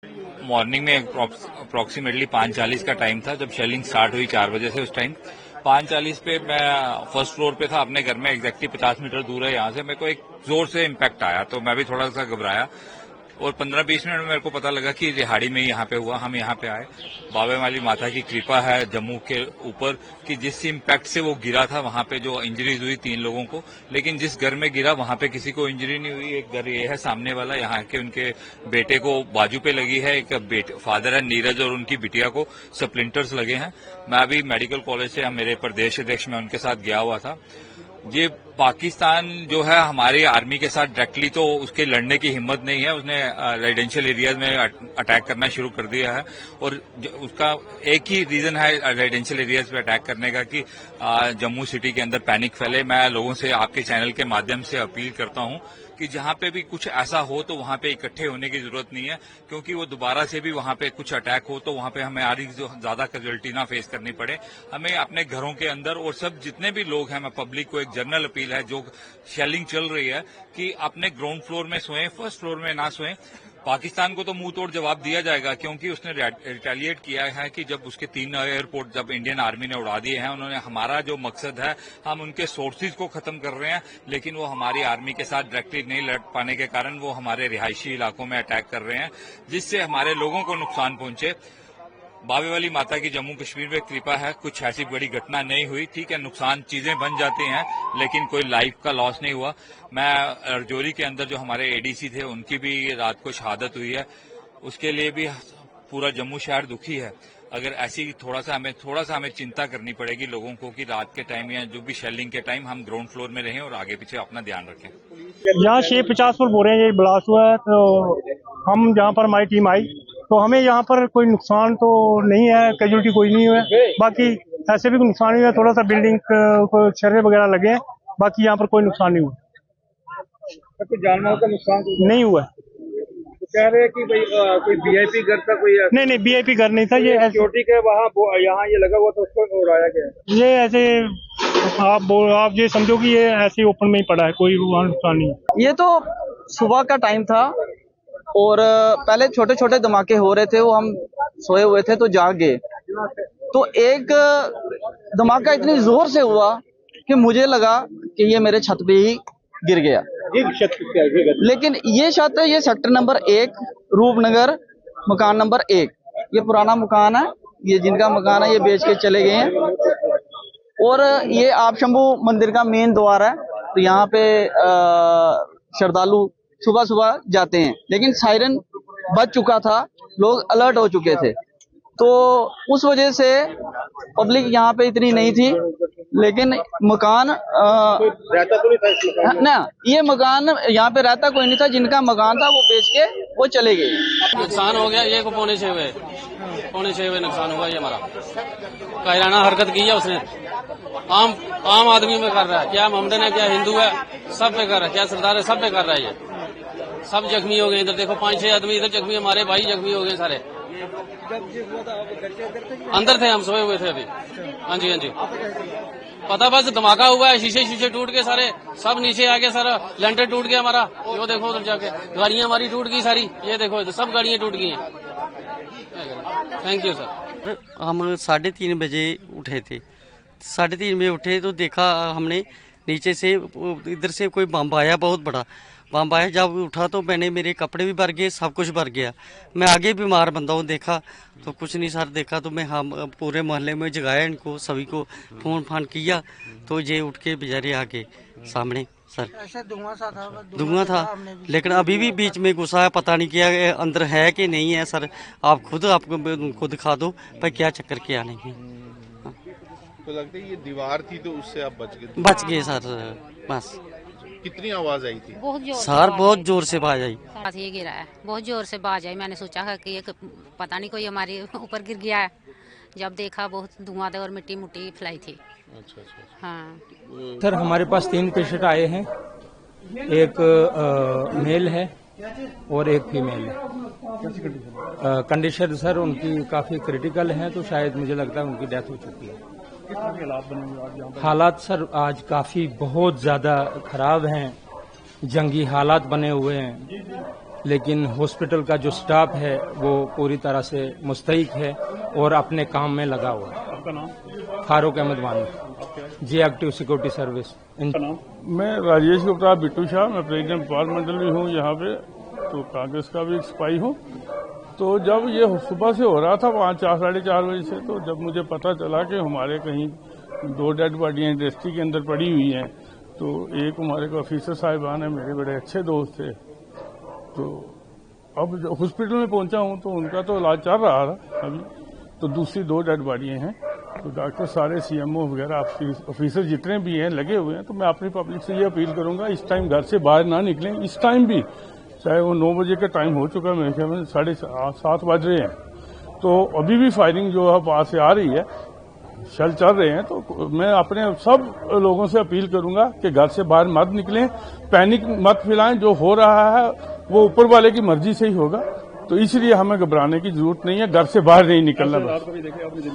Morning में approximately 5:40 का time था जब शेलिंग स्टार्ट हुई 4 बजे से। उस टाइम 5:40 पे मैं फर्स्ट फ्लोर पे था अपने घर में, एग्जैक्टली 50 मीटर दूर है यहाँ से। मेरे को एक जोर से इम्पैक्ट आया तो मैं भी थोड़ा सा घबराया और 15-20 मिनट में मेरे को पता लगा कि रिहाड़ी में ही यहाँ पे हुआ। हम यहाँ पे आए, बाबे वाली माता की कृपा है जम्मू के ऊपर कि जिस इम्पैक्ट से वो गिरा था वहां पे जो इंजरीज हुई 3 लोगों को, लेकिन जिस घर में गिरा वहां पे किसी को इंजरी नहीं हुई। एक घर ये है सामने वाला, यहाँ के उनके बेटे को बाजू पे लगी है, एक फादर है नीरज और उनकी बिटिया को स्प्लिंटर्स लगे हैं। मैं अभी मेडिकल कॉलेज से मेरे प्रदेश अध्यक्ष में उनके साथ गया हुआ था। ये पाकिस्तान जो है हमारी आर्मी के साथ डायरेक्टली तो उसके लड़ने की हिम्मत नहीं है, उसने रेजिडेंशियल एरियाज में अटैक करना शुरू कर दिया है और उसका एक ही रीजन है रेजिडेंशियल एरियाज पे अटैक करने का कि जम्मू सिटी के अंदर पैनिक फैले। मैं लोगों से आपके चैनल के माध्यम से अपील करता हूं कि जहां पे भी कुछ ऐसा हो तो वहां पे इकट्ठे होने की जरूरत नहीं है, क्योंकि वो दोबारा से भी वहां पे कुछ अटैक हो तो वहां पे हमें आरी ज्यादा कैजुअल्टी ना फेस करनी पड़े। हमें अपने घरों के अंदर और सब जितने भी लोग हैं, मैं पब्लिक को एक जनरल अपील है जो शेलिंग चल रही है कि अपने ग्राउंड फ्लोर में सोएं, फर्स्ट फ्लोर में ना सोएं। पाकिस्तान को तो मुंह तोड़ जवाब दिया जाएगा क्योंकि उसने रिटेलिएट किया है कि जब उसके 3 एयरपोर्ट जब इंडियन आर्मी ने उड़ा दिए हैं, उन्होंने हमारा जो मकसद है हम उनके सोर्सेज को खत्म कर रहे हैं, लेकिन वो हमारी आर्मी के साथ डायरेक्टली नहीं लड़ पाने के कारण वो हमारे रिहायशी इलाकों में अटैक कर रहे हैं जिससे हमारे लोगों को नुकसान पहुंचे। बाबे वाली माता की जम्मू कश्मीर में कृपा है, कुछ ऐसी बड़ी घटना नहीं हुई। ठीक है, नुकसान चीजें बन जाती हैं लेकिन कोई लाइफ का लॉस नहीं हुआ। मैं रजौरी के अंदर जो हमारे एडीसी थे उनकी भी रात को शहादत हुई है, उसके लिए भी पूरा जम्मू शहर दुखी है। अगर ऐसी थोड़ा सा हमें चिंता करनी पड़ेगी लोगों को कि रात के टाइम या जो भी शेलिंग के टाइम हम ग्राउंड फ्लोर में रहें और आगे पीछे अपना ध्यान रखें। यहाँ 650 पर बोल रहे हैं ये ब्लास्ट हुआ है, तो हम जहाँ पर हमारी टीम आई तो हमें यहाँ पर कोई नुकसान तो नहीं है, कैजुअलिटी कोई नहीं हुआ है। बाकी ऐसे भी कोई नुकसान नहीं हुआ, थोड़ा सा बिल्डिंग को छर्रे वगैरह लगे हैं, बाकी यहाँ पर कोई नुकसान नहीं हुआ। कोई जानमाल का नुकसान नहीं हुआ। तो कह रहे हैं कि भाई कोई वीआईपी घर का कोई नहीं वीआईपी घर नहीं था, ये सिक्योरिटी के वहाँ यहाँ ये लगा हुआ था, उसको उड़ाया गया। ये ऐसे आप ये समझो कि ये ऐसे ओपन में ही पड़ा है, कोई वहाँ नुकसान नहीं। ये तो सुबह का टाइम था और पहले छोटे छोटे धमाके हो रहे थे, वो हम सोए हुए थे तो जाग गए। तो एक धमाका इतनी जोर से हुआ कि मुझे लगा कि ये मेरे छत पे ही गिर गया। लेकिन ये छत है, ये सेक्टर नंबर 1 रूपनगर मकान नंबर 1, ये पुराना मकान है, ये जिनका मकान है ये बेच के चले गए हैं। और ये आप शंभू मंदिर का मेन द्वार है, तो यहाँ पे श्रद्धालु सुबह सुबह जाते हैं, लेकिन सायरन बज चुका था, लोग अलर्ट हो चुके थे, तो उस वजह से पब्लिक यहाँ पे इतनी नहीं थी। लेकिन मकान रहता तो नहीं था इस मकान में? ना, ये मकान यहाँ पे रहता कोई नहीं था, जिनका मकान था वो बेच के वो चले गए। नुकसान हो गया ये को 5:45 नुकसान हुआ ये हमारा। कायराना हरकत की है उसने, आम आदमी में कर रहा है, क्या मोहम्मदन है क्या हिंदू है, सब पे कर रहा है, क्या सरदार है, सब पे कर रहा है। ये सब जख्मी हो गए, इधर देखो 5-6 आदमी इधर जख्मी, हमारे भाई जख्मी हो गए सारे। अंदर थे, हम सोए हुए थे अभी। हाँ जी पता बस धमाका हुआ है, शीशे टूट गए सारे, सब नीचे आ गए, सारा लेंटर टूट गया हमारा। यो देखो उधर जाके गाड़ियां हमारी टूट गई सारी, ये देखो सब गाड़ियां टूट गई हैं। Thank you sir. हम 3:30 बजे उठे थे, 3:30 बजे उठे तो देखा हमने नीचे से इधर से कोई बम आया, बहुत बड़ा बम आया। जब उठा तो मैंने, मेरे कपड़े भी भर गए, सब कुछ भर गया। मैं आगे बीमार बंदा हूँ, देखा तो कुछ नहीं सर, देखा तो मैं हम पूरे मोहल्ले में जगाया, इनको सभी को फोन फान किया तो ये उठ के बेचारे आगे सामने सर। ऐसा धुआं था लेकिन अभी भी बीच में घुसा है, पता नहीं क्या अंदर है कि नहीं है सर। आप खुद दिखा दो भाई क्या चक्कर क्या नहीं। तो लगता है ये दीवार थी तो उससे आप बच गए सर। बस कितनी आवाज आई थी? सर बहुत जोर से आवाज आई। ये गिरा है, बहुत जोर से आवाज आई। मैंने सोचा कि ये पता नहीं कोई हमारे ऊपर गिर गया है, जब देखा बहुत धुआं और मिट्टी मुट्टी फैलाई थी। अच्छा। हाँ सर हमारे पास 3 पेशेंट आए हैं, एक मेल है और एक फीमेल है। कंडीशन सर उनकी काफी क्रिटिकल है, तो शायद मुझे लगता है उनकी डेथ हो चुकी है। हालात सर आज काफी बहुत ज्यादा खराब हैं, जंगी हालात बने हुए हैं लेकिन हॉस्पिटल का जो स्टाफ है वो पूरी तरह से मुस्तैद है और अपने काम में लगा हुआ है। आपका नाम? फारूक अहमद वानी, जी एक्टिव सिक्योरिटी सर्विस। मैं राजेश गुप्ता बिट्टू शाह, मैं प्रेसिडेंट पाल मंडल भी हूँ यहाँ पे, तो कांग्रेस का भी एक सिपाही हूँ। तो जब ये सुबह से हो रहा था 5-4 साढ़े 4 बजे से, तो जब मुझे पता चला कि हमारे कहीं 2 डेड बॉडियाँ इंडस्ट्री के अंदर पड़ी हुई हैं, तो एक हमारे को ऑफिसर साहिबान है, मेरे बड़े अच्छे दोस्त थे, तो अब हॉस्पिटल में पहुंचा हूं तो उनका तो इलाज चल रहा था अभी, तो दूसरी 2 डेड बॉडियां हैं। तो डॉक्टर सारे सीएमओ वगैरह ऑफिसर जितने भी हैं लगे हुए हैं। तो मैं अपनी पब्लिक से ये अपील करूंगा, इस टाइम घर से बाहर ना निकलें। इस टाइम भी चाहे वो 9 बजे का टाइम हो चुका है, मेरे ख्याल में 7:30 बज रहे हैं, तो अभी भी फायरिंग जो है बाहर से आ रही है, शल चल रहे हैं। तो मैं अपने सब लोगों से अपील करूंगा कि घर से बाहर मत निकलें, पैनिक मत फैलाएं। जो हो रहा है वो ऊपर वाले की मर्जी से ही होगा, तो इसलिए हमें घबराने की जरूरत नहीं है, घर से बाहर नहीं निकलना।